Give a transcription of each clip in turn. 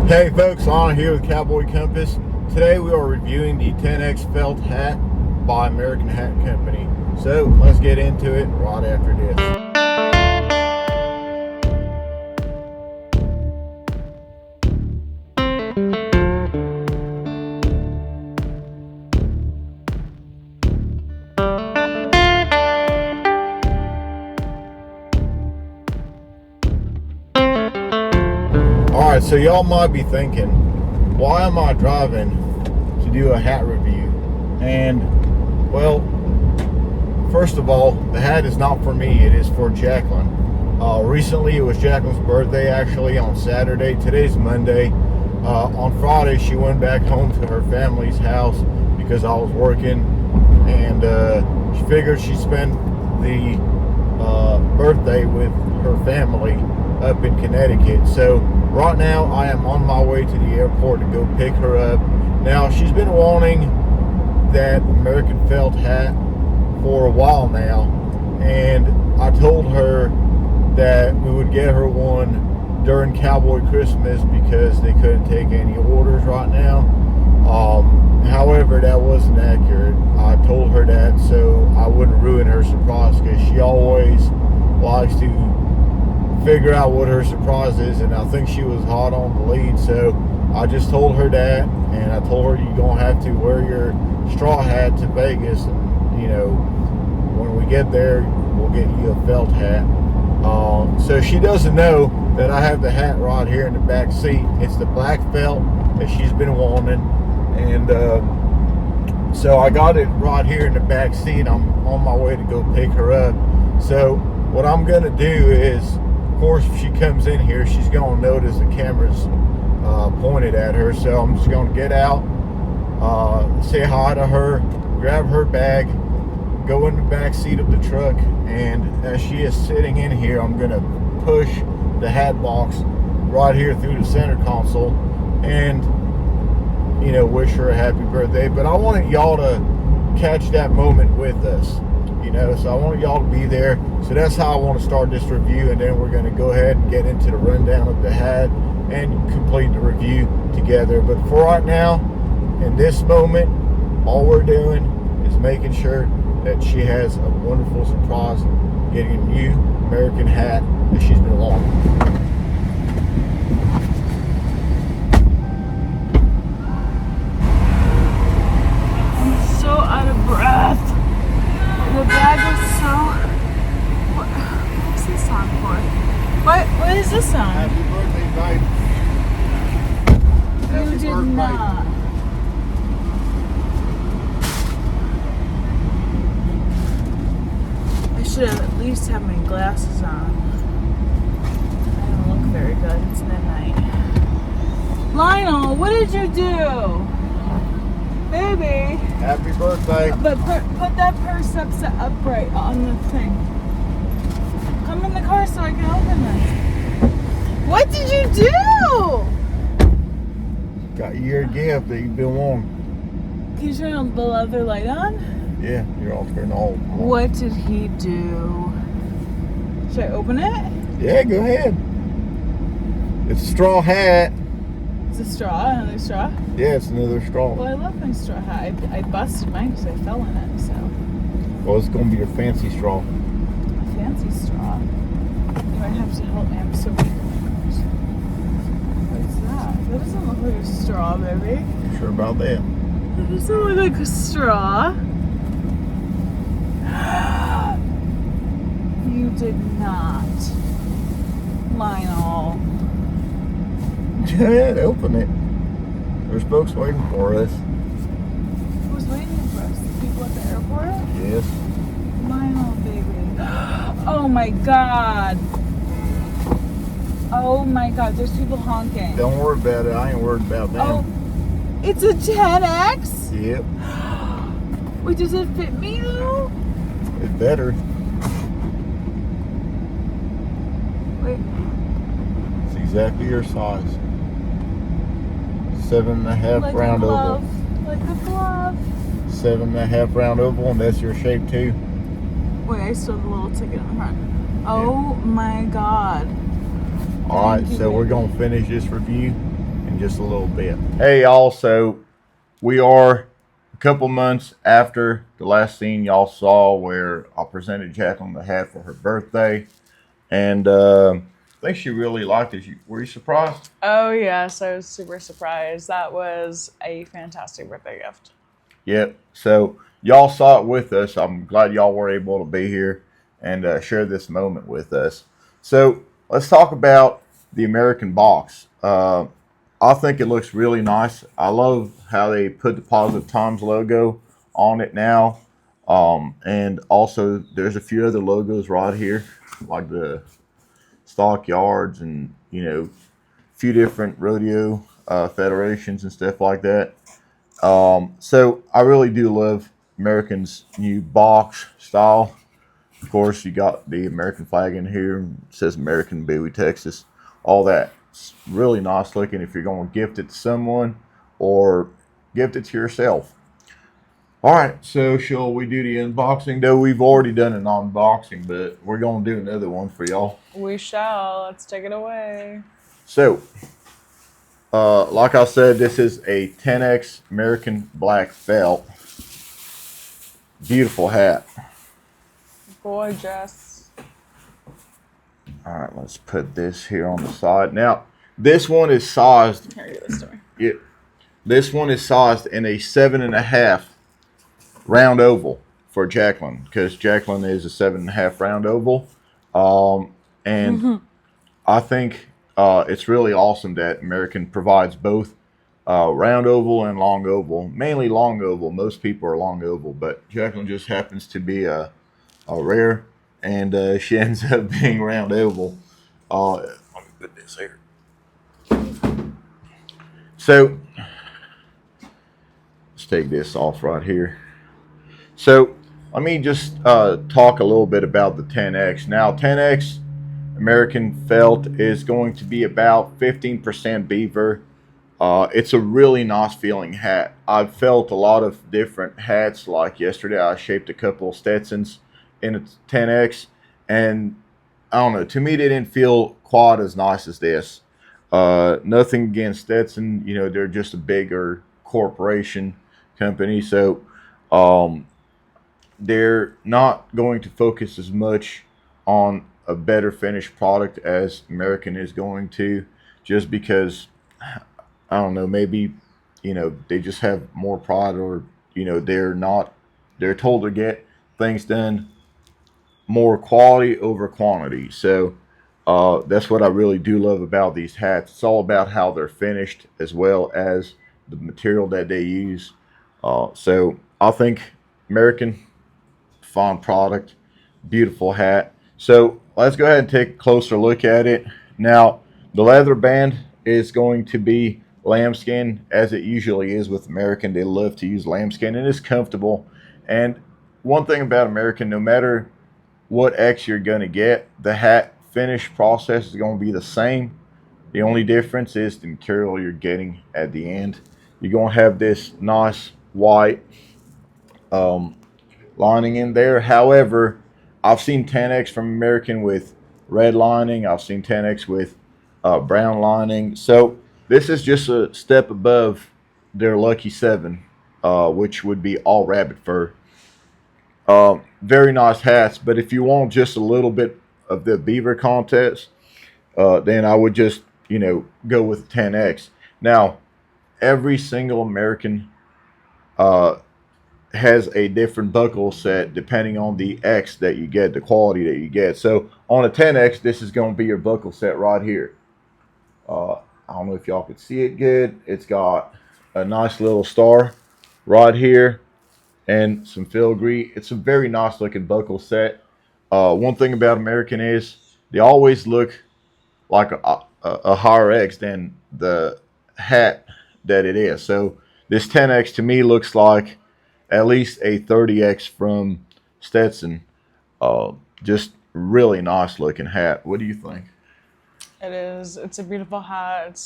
Hey folks, Lana here with Cowboy Compass. Today we are reviewing the 10X felt hat by American Hat Company. So let's get into it right after this. Alright, so y'all might be thinking, why am I driving to do a hat review? And, well, first of all, the hat is not for me, it is for Jacqueline. Recently, it was Jacqueline's birthday, actually, on Saturday. Today's Monday. On Friday, she went back home to her family's house because I was working, and she figured she'd spend the birthday with her family up in Connecticut. So right now I am on my way to the airport to go pick her up. Now, she's been wanting that American felt hat for a while now, and I told her that we would get her one during Cowboy Christmas because they couldn't take any orders right now. However, that wasn't accurate. I told her that so I wouldn't ruin her surprise, because she always likes to figure out what her surprise is, and I think she was hot on the lead. So I just told her that, and I told her you're gonna have to wear your straw hat to Vegas, and you know, when we get there we'll get you a felt hat. So she doesn't know that I have the hat right here in the back seat. It's the black felt that she's been wanting, and so I got it right here in the back seat. I'm on my way to go pick her up. So what I'm gonna do is, of course, if she comes in here, she's gonna notice the camera's pointed at her. So I'm just gonna get out, say hi to her, grab her bag, go in the back seat of the truck, and as she is sitting in here, I'm gonna push the hat box right here through the center console and, you know, wish her a happy birthday. But I wanted y'all to catch that moment with us, you know, so I wanted y'all to be there. So that's how I want to start this review, and then we're going to go ahead and get into the rundown of the hat and complete the review together. But for right now, in this moment, all we're doing is making sure that she has a wonderful surprise, getting a new American hat that she's been wanting. I'm so out of breath. The bag is so... What's this song for? What is this song? Happy birthday, babe. You did not. I should have at least had my glasses on. I don't look very good. It's midnight. Lionel, what did you do? Baby. Happy birthday. But put that purse upright on the thing. Come in the car so I can open this. What did you do? Got you your gift that you've been wanting. Can you turn the leather light on? Yeah, you're all turned on. What did he do? Should I open it? Yeah, go ahead. It's a straw hat. It's a straw, another straw. Yeah, it's another straw. Well, I love my straw hat. I busted mine because I fell in it, so. Well, it's going to be your fancy straw. A fancy straw. You might have to help me. I'm so weak. What's that? That doesn't look like a straw, baby. Sure about that? That doesn't look like a straw. You did not. Lionel. Go ahead, open it. There's folks waiting for us. Who's waiting for us? The people at the airport? Yes. Lionel, baby. Oh my god. Oh my god, there's people honking. Don't worry about it. I ain't worried about them. Oh, it's a 10X? Yep. Wait, does it fit me though? It's better. Wait. It's exactly your size. 7.5 Like round a glove. oval. Like a glove. 7.5 round oval, and that's your shape too. Wait, I still have a little ticket on the front. Oh my god. Alright, Thank so you. we're going to finish this review and in just a little bit. Hey, y'all, so we are a couple months after the last scene y'all saw where I presented Jacqueline the hat for her birthday. And I think she really liked it. Were you surprised? Oh, yes, I was super surprised. That was a fantastic birthday gift. Yep. So y'all saw it with us. I'm glad y'all were able to be here and share this moment with us. So let's talk about the American box. I think it looks really nice. I love how they put the Positive Times logo on it now. And also, there's a few other logos right here, like the Stockyards and, a few different rodeo federations and stuff like that. So I really do love American's new box style. Of course, you got the American flag in here. It says American Bowie, Texas. All that. It's really nice looking if you're going to gift it to someone or gift it to yourself. All right, so shall we do the unboxing? Though we've already done an unboxing, but we're going to do another one for y'all. We shall. Let's take it away. So, like I said, this is a 10X American black felt. Beautiful hat. Gorgeous. All right, let's put this here on the side. Now, this one is sized. Here, give this to me. Yeah, this one is sized in a 7.5 round oval for Jacqueline, because Jacqueline is a 7.5 round oval. And I think it's really awesome that American provides both round oval and long oval. Mainly long oval. Most people are long oval, but Jacqueline just happens to be a rare, and she ends up being round oval. Let me put this here. So let's take this off right here. So let me just talk a little bit about the 10X. Now, 10X American felt is going to be about 15% beaver. It's a really nice feeling hat. I've felt a lot of different hats. Like yesterday, I shaped a couple of Stetsons in a 10X, and I don't know. To me, they didn't feel quite as nice as this. Nothing against Stetson. They're just a bigger corporation company, so they're not going to focus as much on a better finished product as American is going to, just because, I don't know, maybe, they just have more pride, or, they're told to get things done more quality over quantity. So that's what I really do love about these hats. It's all about how they're finished as well as the material that they use. So I think American, fine product, beautiful hat. So let's go ahead and take a closer look at it. Now, the leather band is going to be lambskin, as it usually is with American. They love to use lambskin, and it's comfortable. And one thing about American, no matter what X you're going to get, the hat finish process is going to be the same. The only difference is the material you're getting at the end. You're going to have this nice white lining in there. However, I've seen 10X from American with red lining. I've seen 10X with brown lining. So this is just a step above their Lucky 7, which would be all rabbit fur. Very nice hats, but if you want just a little bit of the beaver context, then I would just, go with 10X. Now, every single American has a different buckle set depending on the X that you get, the quality that you get. So on a 10X, this is going to be your buckle set right here. I don't know if y'all could see it good. It's got a nice little star right here and some filigree. It's a very nice looking buckle set. One thing about American is they always look like a higher X than the hat that it is. So this 10X to me looks like at least a 30X from Stetson. Just really nice looking hat. What do you think? It is. It's a beautiful hat.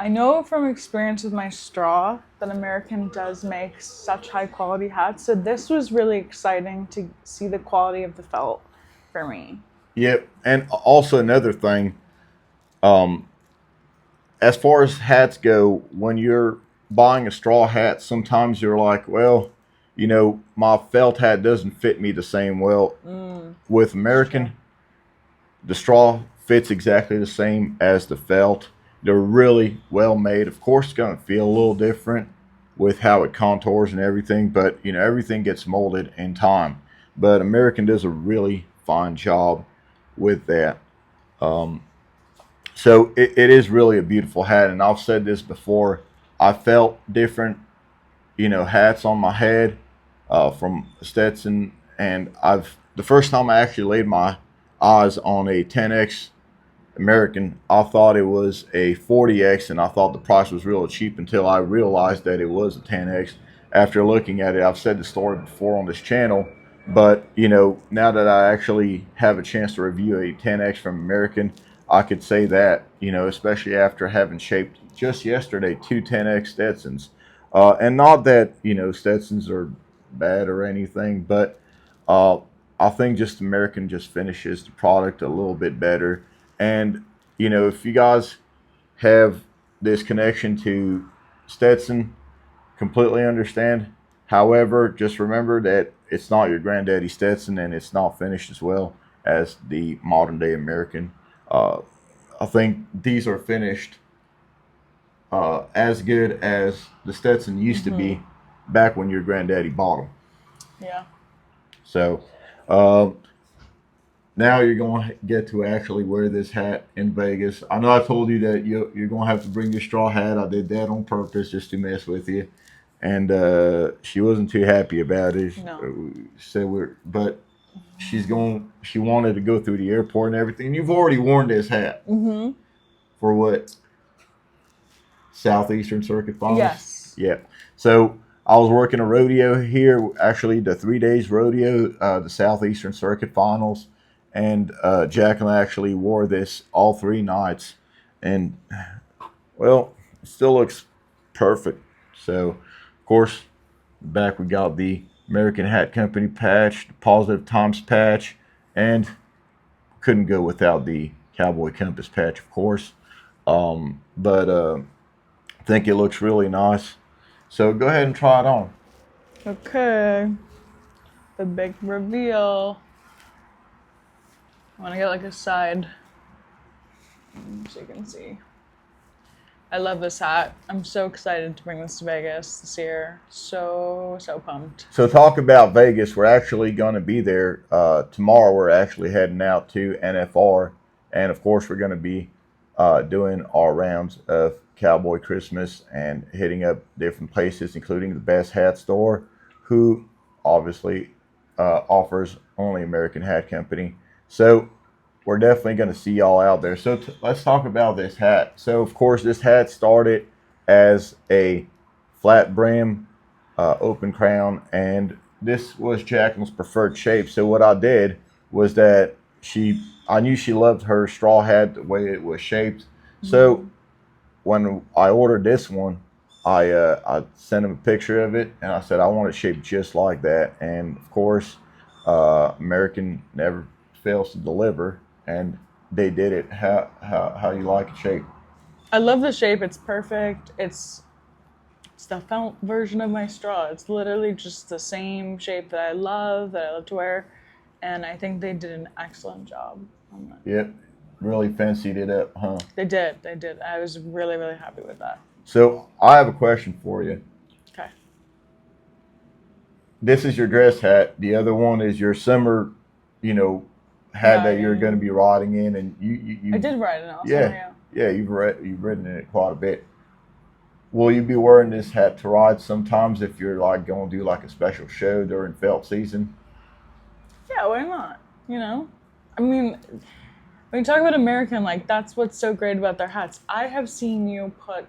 I know from experience with my straw that American does make such high quality hats. So this was really exciting to see the quality of the felt for me. Yep. And also another thing, as far as hats go, when you're buying a straw hat, sometimes you're like, well, my felt hat doesn't fit me the same. Well, with American, the straw fits exactly the same as the felt. They're really well made. Of course, it's going to feel a little different with how it contours and everything, but everything gets molded in time. But American does a really fine job with that. Um, so it is really a beautiful hat, and I've said this before. I felt different, hats on my head from Stetson, and the first time I actually laid my eyes on a 10x American, I thought it was a 40x, and I thought the price was real cheap until I realized that it was a 10x. After looking at it, I've said the story before on this channel, but now that I actually have a chance to review a 10x from American, I could say that, especially after having shaped just yesterday two 10x Stetsons. And not that, Stetsons are bad or anything, but I think just American just finishes the product a little bit better. And, if you guys have this connection to Stetson, completely understand. However, just remember that it's not your granddaddy Stetson, and it's not finished as well as the modern day American. I think these are finished as good as the Stetson used to be back when your granddaddy bought them. Yeah. So now you're going to get to actually wear this hat in Vegas. I know I told you that you're going to have to bring your straw hat. I did that on purpose just to mess with you. And she wasn't too happy about it. No. But she wanted to go through the airport and everything. You've already worn this hat. Mm-hmm. For what? Southeastern Circuit Finals? Yes. Yeah. So I was working a rodeo here, actually the 3 days rodeo, the Southeastern Circuit Finals. And Jacqueline actually wore this all 3 nights. And, well, it still looks perfect. So, of course, back we got the American Hat Company patch, the Positive Times patch, and couldn't go without the Cowboy Compass patch, of course. But I think it looks really nice. So go ahead and try it on. Okay. The big reveal. I want to get like a side so you can see. I love this hat. I'm so excited to bring this to Vegas this year. So pumped. So talk about Vegas. We're actually going to be there tomorrow. We're actually heading out to NFR. And, of course, we're going to be doing our rounds of Cowboy Christmas and hitting up different places, including the Best Hat Store, who obviously offers only American Hat Company. So we're definitely going to see y'all out there. So let's talk about this hat. So, of course, this hat started as a flat brim, open crown, and this was Jacqueline's preferred shape. So what I did was that I knew she loved her straw hat the way it was shaped. So when I ordered this one, I sent him a picture of it, and I said I want it shaped just like that. And of course, American never fails to deliver, and they did it. How you like it shaped? I love the shape. It's perfect. It's the felt version of my straw. It's literally just the same shape that I love to wear, and I think they did an excellent job on that. Yep, really fancied it up, huh? They did. I was really, really happy with that. So I have a question for you. Okay. This is your dress hat. The other one is your summer, hat that you're going to be riding in, and you I did ride it also. Yeah, you've ridden in it quite a bit. Will you be wearing this hat to ride sometimes if you're like going to do like a special show during felt season? Yeah, why not? I mean, when you talk about American, like that's what's so great about their hats. I have seen you put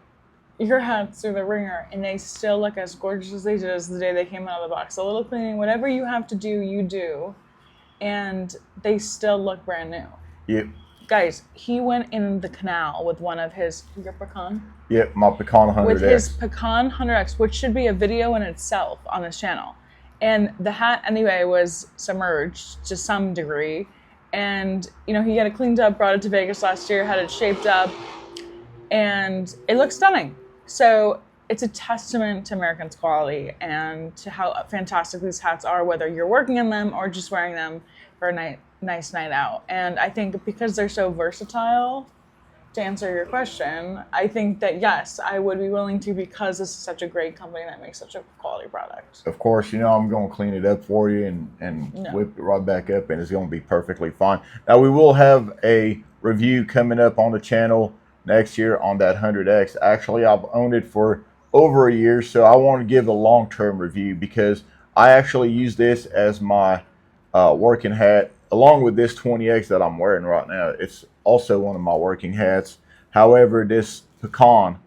your hats through the ringer, and they still look as gorgeous as they did as the day they came out of the box. A little cleaning, whatever you have to do, you do, and they still look brand new. Yep. Guys, he went in the canal with one of your Pecan? Yep, my Pecan 100X. With his Pecan 100X, which should be a video in itself on this channel. And the hat, anyway, was submerged to some degree. And, he had it cleaned up, brought it to Vegas last year, had it shaped up. and it looks stunning. So it's a testament to American's quality and to how fantastic these hats are, whether you're working in them or just wearing them for a nice night out. And I think because they're so versatile, to answer your question, I think that yes, I would be willing to, because this is such a great company that makes such a quality product. Of course, you know I'm going to clean it up for you and No. whip it right back up, and it's going to be perfectly fine. Now, we will have a review coming up on the channel next year on that 100X. Actually, I've owned it for over a year, so I want to give a long-term review because I actually use this as my working hat along with this 20X that I'm wearing right now. It's also one of my working hats. However, this pecan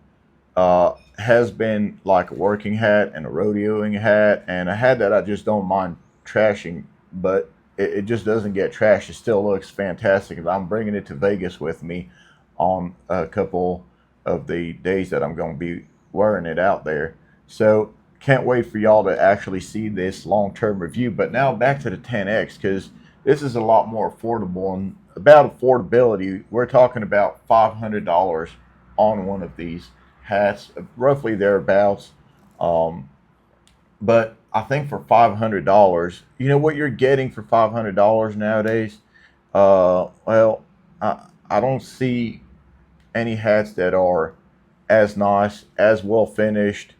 has been like a working hat and a rodeoing hat and a hat that I just don't mind trashing, but it just doesn't get trashed. It still looks fantastic, and I'm bringing it to Vegas with me on a couple of the days that I'm going to be wearing it out there. So can't wait for y'all to actually see this long-term review. But now back to the 10X, because this is a lot more affordable. And about affordability, we're talking about $500 on one of these hats, roughly thereabouts. But I think for $500, you know what you're getting for $500 nowadays? Well, I don't see any hats that are as nice, as well finished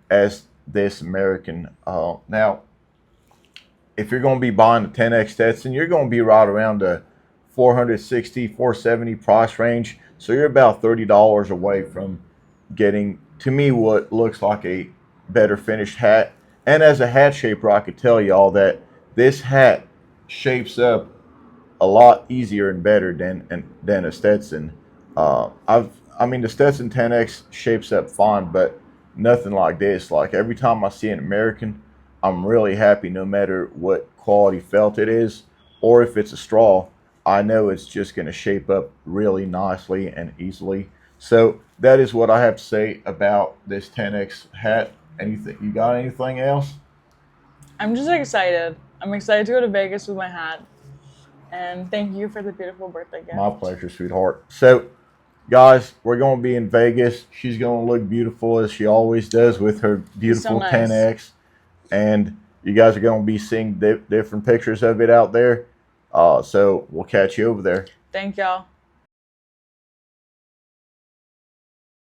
as this American. Now, if you're going to be buying a 10X Stetson, you're going to be right around the $460, $470 price range. So you're about $30 away from getting, to me, what looks like a better finished hat. And as a hat shaper, I could tell y'all that this hat shapes up a lot easier and better than a Stetson. I mean, the Stetson 10X shapes up fine, but nothing like this. Like every time I see an American, I'm really happy, no matter what quality felt it is, or if it's a straw. I know it's just going to shape up really nicely and easily. So that is what I have to say about this 10X hat. Anything? You got anything else? I'm just excited. I'm excited to go to Vegas with my hat. And thank you for the beautiful birthday gift. My pleasure, sweetheart. So, guys, we're going to be in Vegas. She's going to look beautiful as she always does with her beautiful So nice. 10X. And you guys are going to be seeing different pictures of it out there. So we'll catch you over there. Thank y'all.